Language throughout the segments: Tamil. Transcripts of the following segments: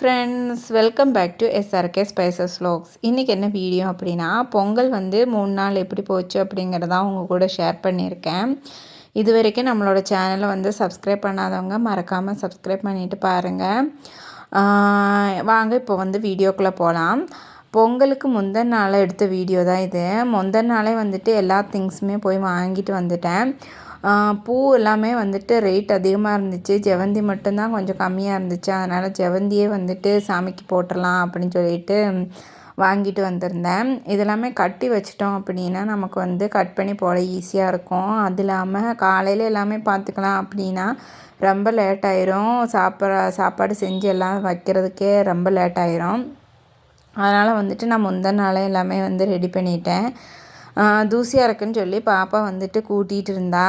Friends, welcome back to SRK spices vlogs. இன்றைக்கி என்ன வீடியோ அப்படின்னா, பொங்கல் 3 நாள் எப்படி போச்சு அப்படிங்கிறத உங்கள் கூட ஷேர் பண்ணியிருக்கேன். இது வரைக்கும் நம்மளோட சேனலை சப்ஸ்கிரைப் பண்ணாதவங்க மறக்காமல் சப்ஸ்கிரைப் பண்ணிவிட்டு பாருங்கள். வாங்க இப்போ வீடியோக்குள்ளே போகலாம். பொங்கலுக்கு முந்தின நாள் எடுத்த வீடியோ தான் இது. முந்தின நாளே எல்லா திங்ஸுமே போய் வாங்கிட்டு வந்துட்டேன். பூ எல்லாமே ரேட் அதிகமாக இருந்துச்சு. ஜெவந்தி மட்டும்தான் கொஞ்சம் கம்மியாக இருந்துச்சு. அதனால் ஜெவந்தியே சாமிக்கு போட்டுடலாம் அப்படின்னு சொல்லிட்டு வாங்கிட்டு வந்திருந்தேன். இதெல்லாமே கட்டி வச்சிட்டோம் அப்படின்னா நமக்கு கட் பண்ணி போட ஈஸியாக இருக்கும். அது இல்லாமல் காலையில் எல்லாமே பார்த்துக்கலாம் அப்படின்னா ரொம்ப லேட் ஆயிரும். சாப்பாடு செஞ்சு எல்லாம் வைக்கிறதுக்கே ரொம்ப லேட் ஆயிரும். அதனால் நான் முந்தின நாளே எல்லாமே ரெடி பண்ணிட்டேன். தூசியாக இருக்குன்னு சொல்லி பாப்பா கூட்டிகிட்டு இருந்தா.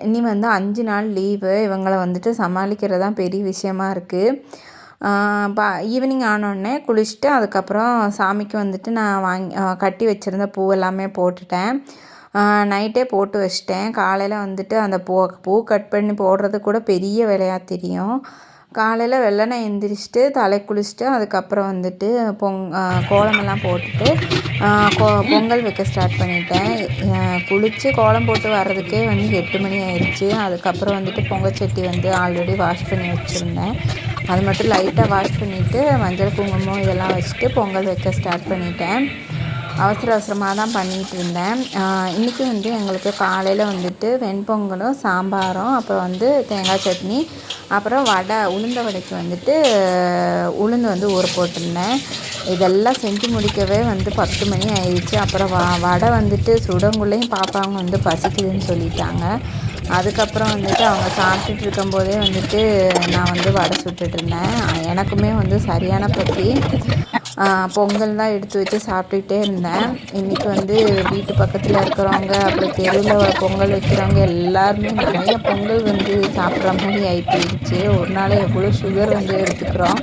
இனி 5 நாள் லீவு. இவங்களை சமாளிக்கிறது தான் பெரிய விஷயமா இருக்குது. ஈவினிங் ஆனோடனே குளிச்சுட்டு அதுக்கப்புறம் சாமிக்கு நான் கட்டி வச்சுருந்த பூ எல்லாமே போட்டுட்டேன். நைட்டே போட்டு வச்சிட்டேன். காலையில் அந்த பூ கட் பண்ணி போடுறது கூட பெரிய வேலையாக தெரியும். காலையில் வெள்ளனை எந்திரிச்சிட்டு தலை குளிச்சுட்டு அதுக்கப்புறம் கோலமெல்லாம் போட்டுட்டு பொங்கல் வைக்க ஸ்டார்ட் பண்ணிட்டேன். குளித்து கோலம் போட்டு வர்றதுக்கே 8 மணி ஆயிடுச்சு. அதுக்கப்புறம் பொங்கல் சட்டி ஆல்ரெடி வாஷ் பண்ணி வச்சுருந்தேன். அது மட்டும் லைட்டாக வாஷ் பண்ணிவிட்டு மஞ்சள் குங்குமம் இதெல்லாம் வச்சுட்டு பொங்கல் வைக்க ஸ்டார்ட் பண்ணிட்டேன். அவசரமாக தான் பண்ணிகிட்டு இருந்தேன். இன்றைக்கி எங்களுக்கு காலையில் வெண்பொங்கலும் சாம்பாரும் அப்புறம் தேங்காய் சட்னி அப்புறம் உளுந்த வடைக்கு உளுந்து ஊற போட்டிருந்தேன். இதெல்லாம் செஞ்சு முடிக்கவே 10 மணி ஆயிடுச்சு. அப்புறம் வடை சுடங்குள்ளேயும் பாப்பாங்க பசிக்குதுன்னு சொல்லிட்டாங்க. அதுக்கப்புறம் அவங்க சாப்பிட்டுட்டு இருக்கும்போதே நான் வடை சுட்டுட்டு இருந்தேன். எனக்குமே சரியான பசி. பொங்கல் தான் எடுத்து வச்சு சாப்பிட்டுக்கிட்டே இருந்தேன். இன்றைக்கி வீட்டு பக்கத்தில் இருக்கிறவங்க அப்புறம் தெருவில் பொங்கல் வைக்கிறவங்க எல்லாருமே நிறைய பொங்கல் சாப்பிட்ற மாதிரி ஆகிடுச்சு. ஒரு நாள் எவ்வளோ சுகர் எடுத்துக்கிறோம்.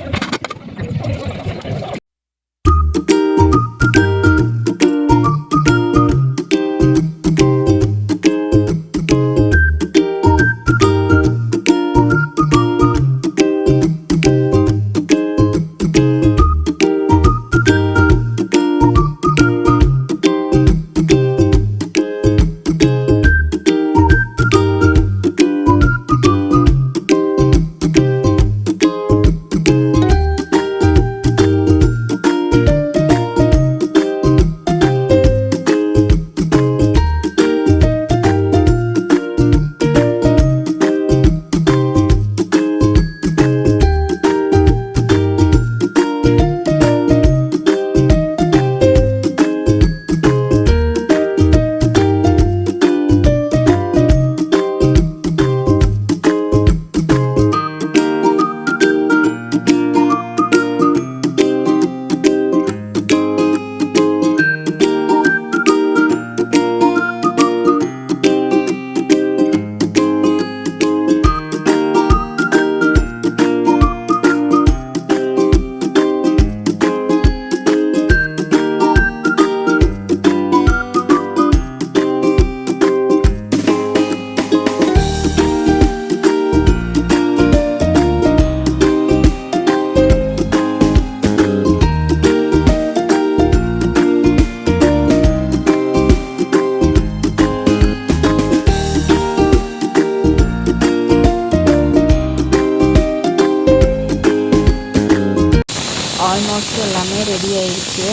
ஆல்மோஸ்ட் எல்லாமே ரெடி ஆயிடுச்சு.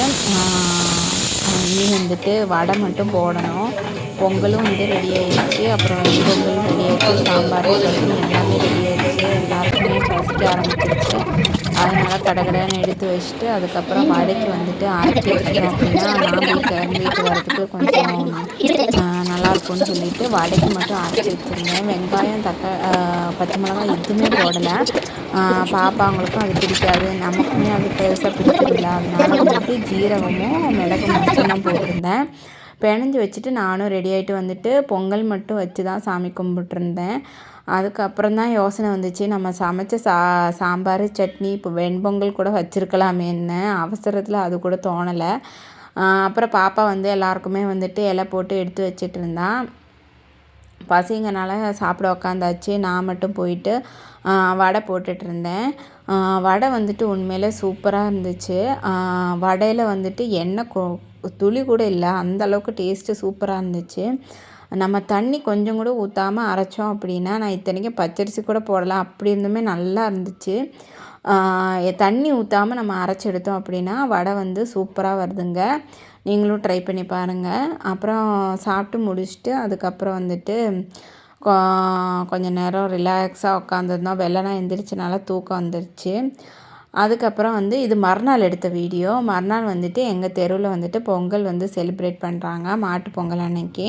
இனி வடை மட்டும் போடணும். பொங்கலும் ரெடி ஆயிடுச்சு. அப்புறம் பொங்கலும் ரெடி ஆயிடுச்சு. சாம்பார் சட்னி எல்லாமே ரெடி ஆயிடுச்சு. எல்லாருக்குமே பசிக்க ஆரம்பிச்சிருச்சு. அதனால் கடகடன்னு எடுத்து வச்சுட்டு அதுக்கப்புறம் வடைக்கு அரைச்சி வச்சிட்டோம் அப்படின்னா நான் கிளம்பிட்டு வரதுக்கு கொஞ்சம் நல்லாயிருக்கும்னு சொல்லிட்டு வடைக்கு மட்டும் அரைச்சி வச்சுருந்தேன். வெங்காயம் பச்சை மிளகாய் எதுவுமே போடலை. பாப்பாங்களுக்கும் அது பிடிக்காது, நமக்குமே அது பெருசாக பிடிச்சதில்லை. அதனால் ஜீரகமும் மிளகும் மட்டும்தான் போட்டிருந்தேன். பிணைஞ்சி வச்சுட்டு நானும் ரெடி ஆகிட்டு பொங்கல் மட்டும் வச்சு தான் சாமி கும்பிட்டுருந்தேன். அதுக்கப்புறம் தான் யோசனை வந்துச்சு, நம்ம சமைச்ச சாம்பார் சட்னி இப்போ வெண்பொங்கல் கூட வச்சுருக்கலாமேன்னு அவசரத்தில் அது கூட தோணலை. அப்புறம் பாப்பா எல்லாருக்குமே இலை போட்டு எடுத்து வச்சிட்டு இருந்தான். பசிங்கனால சாப்பிட உக்காந்தாச்சு. நான் மட்டும் போயிட்டு வடை போட்டுட்ருந்தேன். வடை வந்துட்டு உண்மையிலே சூப்பராக இருந்துச்சு. வடையில் வந்துட்டு எண்ணெய் துளி கூட இல்லை, அந்தளவுக்கு டேஸ்ட்டு சூப்பராக இருந்துச்சு. நம்ம தண்ணி கொஞ்சம் கூட ஊற்றாமல் அரைச்சோம் அப்படின்னா, நான் இத்தனைக்கும் பச்சரிசி கூட போடலாம், அப்படி இருந்துமே நல்லா இருந்துச்சு. தண்ணி ஊற்றாமல் நம்ம அரைச்சி எடுத்தோம் அப்படின்னா வடை வந்து சூப்பராக வருதுங்க. நீங்களும் ட்ரை பண்ணி பாருங்கள். அப்புறம் சாப்பிட்டு முடிச்சுட்டு அதுக்கப்புறம் வந்துட்டு கொஞ்சம் நேரம் ரிலாக்ஸாக உட்காந்துருந்தோம். வெள்ளனா எந்திரிச்சனால தூக்கம் வந்துருச்சு. அதுக்கப்புறம் வந்து இது மறுநாள் எடுத்த வீடியோ. மறுநாள் வந்துட்டு எங்கள் தெருவில் வந்துட்டு பொங்கல் வந்து செலிப்ரேட் பண்ணுறாங்க, மாட்டு பொங்கல் அன்னைக்கு.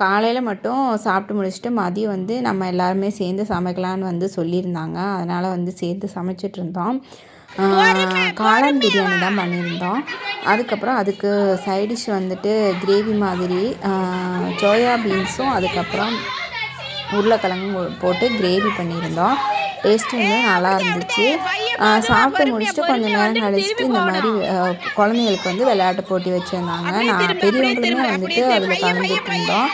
காலையில் மட்டும் சாப்பிட்டு முடிச்சுட்டு மதியம் வந்து நம்ம எல்லாருமே சேர்ந்து சமைக்கலான்னு வந்து சொல்லியிருந்தாங்க. அதனால் வந்து சேர்ந்து சமைச்சிட்ருந்தோம். காளான் பிரியாணி தான் பண்ணியிருந்தோம். அதுக்கப்புறம் அதுக்கு சைடிஷ் வந்துட்டு கிரேவி மாதிரி சோயா பீன்ஸும் அதுக்கப்புறம் உருளைக்கிழங்கும் போட்டு கிரேவி பண்ணியிருந்தோம். டேஸ்ட்டு வந்து நல்லா இருந்துச்சு. சாப்பிட்டு முடிச்சுட்டு கொஞ்சம் நேரம் கழிச்சிட்டு இந்த மாதிரி குழந்தைங்களுக்கு வந்து விளையாட்டு போட்டி வச்சுருந்தாங்க. நான் பெரியவங்களுமே வந்துட்டு அதில் கலந்துட்டு இருந்தோம்.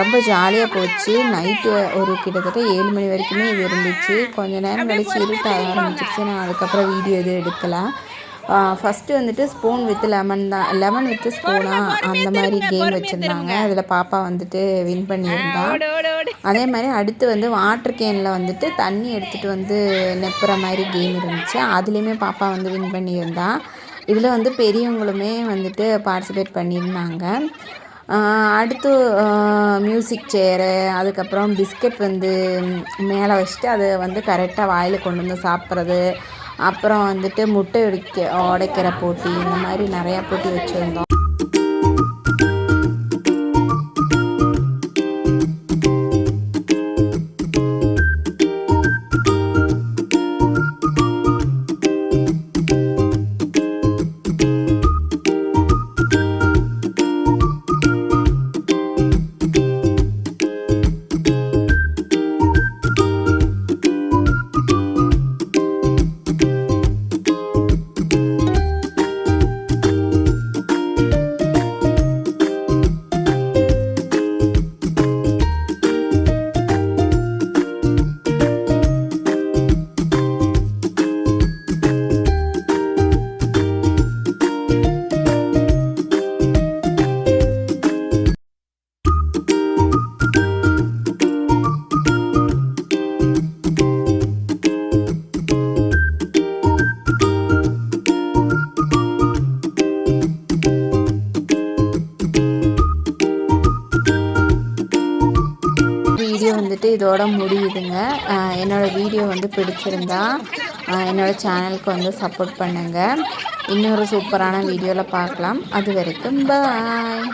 ரொம்ப ஜாலியாக போச்சு. நைட்டு ஒரு கிட்டத்தட்ட 7 மணி வரைக்குமே இது இருந்துச்சு. கொஞ்சம் நேரம் கழிச்சு இருட்ட ஆரம்பிச்சிருச்சு. நான் அதுக்கப்புறம் வீடியோ எதுவும் எடுக்கலை. ஃபஸ்ட்டு வந்துட்டு ஸ்பூன் வித் லெமன் தான், லெமன் வித் ஸ்பூனா அந்த மாதிரி கேம் வச்சுருந்தாங்க. அதில் பாப்பா வந்துட்டு வின் பண்ணியிருந்தான். அதே மாதிரி அடுத்து வந்து வாட்டர் கேனில் வந்துட்டு தண்ணி எடுத்துகிட்டு வந்து நெப்புற மாதிரி கேம் இருந்துச்சு. அதுலேயுமே பாப்பா வந்து வின் பண்ணியிருந்தான். இதில் வந்து பெரியவங்களுமே வந்துட்டு பார்ட்டிசிபேட் பண்ணியிருந்தாங்க. அடுத்து மியூசிக் சேரு, அதுக்கப்புறம் பிஸ்கெட் வந்து மேலே வச்சுட்டு அதை வந்து கரெக்டாக வாயில் கொண்டு வந்து சாப்பிட்றது, அப்புறம் வந்துட்டு முட்டை உடைக்கிற போட்டி, இந்த மாதிரி நிறையா போட்டி வச்சுருந்தோம். வந்துட்டு இதோட முடியுதுங்க. என்னோடய வீடியோ வந்து பிடிச்சிருந்தா என்னோடய சேனலுக்கு வந்து சப்போர்ட் பண்ணுங்கள். இன்னொரு சூப்பரான வீடியோவில் பார்க்கலாம். அது வரைக்கும் பாய்.